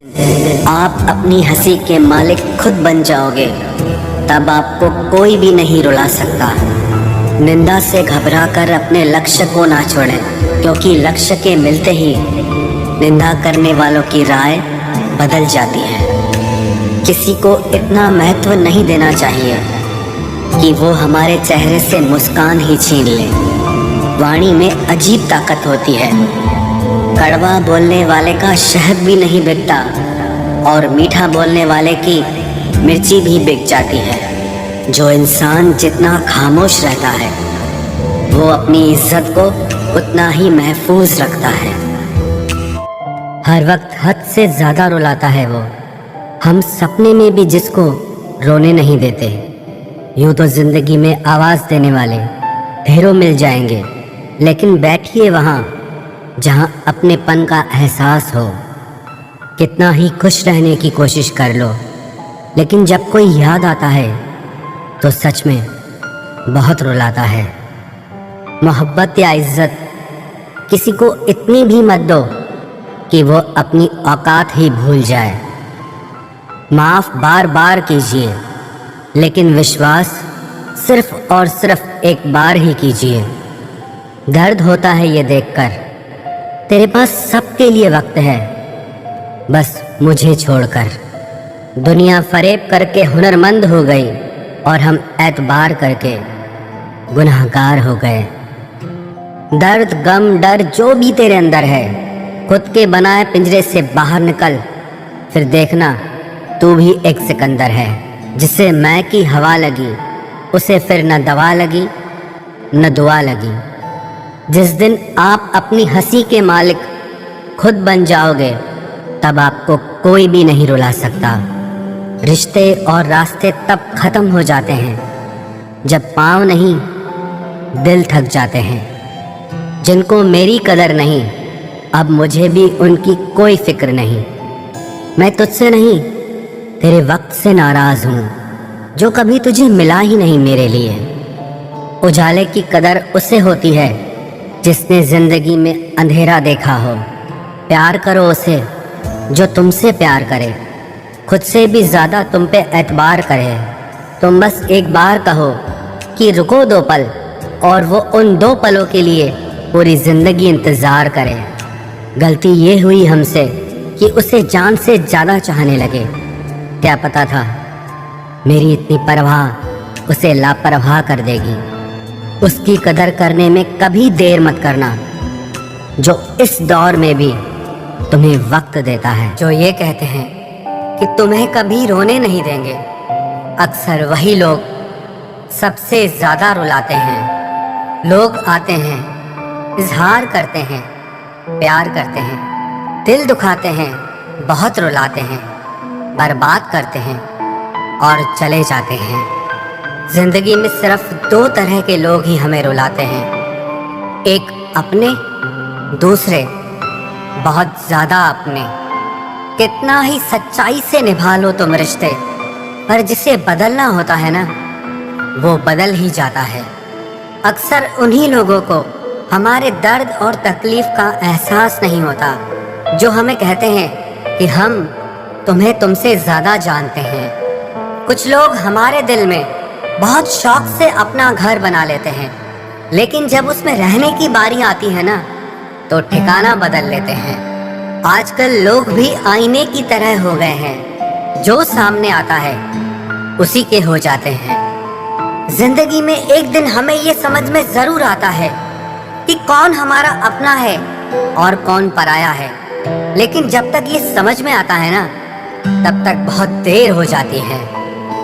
आप अपनी हंसी के मालिक खुद बन जाओगे, तब आपको कोई भी नहीं रुला सकता। निंदा से घबराकर अपने लक्ष्य को ना छोड़ें, क्योंकि लक्ष्य के मिलते ही निंदा करने वालों की राय बदल जाती है। किसी को इतना महत्व नहीं देना चाहिए कि वो हमारे चेहरे से मुस्कान ही छीन ले। वाणी में अजीब ताकत होती है। कड़वा बोलने वाले का शहद भी नहीं बिकता और मीठा बोलने वाले की मिर्ची भी बिक जाती है। जो इंसान जितना खामोश रहता है वो अपनी इज्जत को उतना ही महफूज रखता है। हर वक्त हद से ज़्यादा रुलाता है वो। हम सपने में भी जिसको रोने नहीं देते। यूँ तो ज़िंदगी में आवाज़ देने वाले ढेरों मिल जाएंगे, लेकिन बैठिए वहाँ जहाँ अपनेपन का एहसास हो। कितना ही खुश रहने की कोशिश कर लो, लेकिन जब कोई याद आता है तो सच में बहुत रुलाता है। मोहब्बत या इज्जत किसी को इतनी भी मत दो कि वो अपनी औकात ही भूल जाए। माफ़ बार बार कीजिए, लेकिन विश्वास सिर्फ और सिर्फ एक बार ही कीजिए। दर्द होता है ये देखकर तेरे पास सबके लिए वक्त है, बस मुझे छोड़कर। दुनिया फरेब करके हुनरमंद हो गई और हम एतबार करके गुनहगार हो गए। दर्द गम डर जो भी तेरे अंदर है, खुद के बनाए पिंजरे से बाहर निकल, फिर देखना तू भी एक सिकंदर है। जिसे मैं की हवा लगी उसे फिर न दवा लगी न दुआ लगी। जिस दिन आप अपनी हंसी के मालिक खुद बन जाओगे, तब आपको कोई भी नहीं रुला सकता। रिश्ते और रास्ते तब खत्म हो जाते हैं जब पाँव नहीं दिल थक जाते हैं। जिनको मेरी कदर नहीं, अब मुझे भी उनकी कोई फिक्र नहीं। मैं तुझसे नहीं तेरे वक्त से नाराज़ हूँ, जो कभी तुझे मिला ही नहीं मेरे लिए। उजाले की कदर उसे होती है जिसने जिंदगी में अंधेरा देखा हो। प्यार करो उसे जो तुमसे प्यार करे, खुद से भी ज़्यादा तुम पे एतबार करे। तुम बस एक बार कहो कि रुको 2 पल, और वो उन 2 पलों के लिए पूरी ज़िंदगी इंतज़ार करे। गलती ये हुई हमसे कि उसे जान से ज़्यादा चाहने लगे। क्या पता था मेरी इतनी परवाह उसे लापरवाह कर देगी। उसकी कदर करने में कभी देर मत करना, जो इस दौर में भी तुम्हें वक्त देता है। जो ये कहते हैं कि तुम्हें कभी रोने नहीं देंगे, अक्सर वही लोग सबसे ज़्यादा रुलाते हैं। लोग आते हैं, इजहार करते हैं, प्यार करते हैं, दिल दुखाते हैं, बहुत रुलाते हैं, बर्बाद करते हैं और चले जाते हैं। जिंदगी में सिर्फ 2 तरह के लोग ही हमें रुलाते हैं, एक अपने, दूसरे बहुत ज़्यादा अपने। कितना ही सच्चाई से निभा लो तुम रिश्ते, पर जिसे बदलना होता है ना, वो बदल ही जाता है। अक्सर उन्हीं लोगों को हमारे दर्द और तकलीफ का एहसास नहीं होता, जो हमें कहते हैं कि हम तुम्हें तुमसे ज़्यादा जानते हैं। कुछ लोग हमारे दिल में बहुत शौक से अपना घर बना लेते हैं, लेकिन जब उसमें रहने की बारी आती है ना, तो ठिकाना बदल लेते हैं। आजकल लोग भी आईने की तरह हो गए हैं, जो सामने आता है उसी के हो जाते हैं। जिंदगी में एक दिन हमें ये समझ में ज़रूर आता है कि कौन हमारा अपना है और कौन पराया है, लेकिन जब तक ये समझ में आता है ना, तब तक बहुत देर हो जाती है।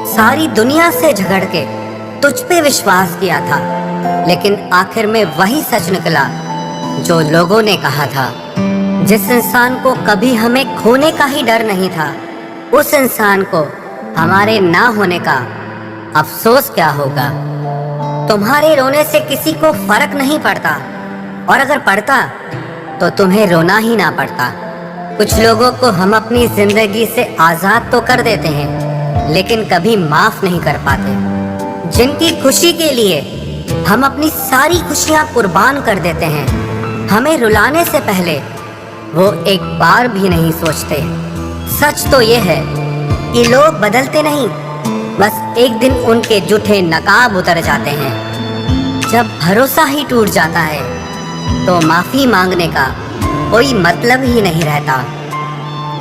सारी दुनिया से झगड़ के तुझ पे विश्वास किया था, लेकिन आखिर में वही सच निकला जो लोगों ने कहा था। जिस इंसान को कभी हमें खोने का ही डर नहीं था, उस इंसान को हमारे ना होने का अफसोस क्या होगा। तुम्हारे रोने से किसी को फर्क नहीं पड़ता, और अगर पड़ता तो तुम्हें रोना ही ना पड़ता। कुछ लोगों को हम अपनी जिंदगी से आज़ाद तो कर देते हैं, लेकिन कभी माफ़ नहीं कर पाते। जिनकी खुशी के लिए हम अपनी सारी खुशियाँ कुर्बान कर देते हैं, हमें रुलाने से पहले वो एक बार भी नहीं सोचते। सच तो ये है कि लोग बदलते नहीं, बस एक दिन उनके जूठे नकाब उतर जाते हैं। जब भरोसा ही टूट जाता है तो माफी मांगने का कोई मतलब ही नहीं रहता।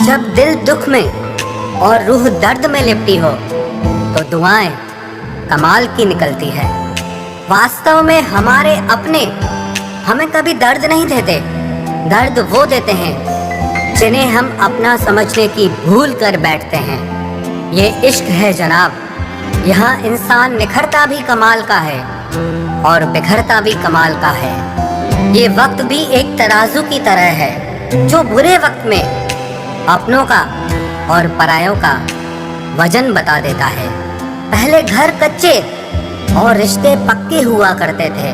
जब दिल दुख में और रूह दर्द में लिपटी हो तो दुआएं कमाल की निकलती है। वास्तव में हमारे अपने हमें कभी दर्द नहीं देते, दर्द वो देते हैं जिन्हें हम अपना समझने की भूल कर बैठते हैं। ये इश्क है जनाब, यहाँ इंसान निखरता भी कमाल का है और बिखरता भी कमाल का है। ये वक्त भी एक तराजू की तरह है जो बुरे वक्त में अपनों का और परायों का वजन बता देता है। पहले घर कच्चे और रिश्ते पक्के हुआ करते थे,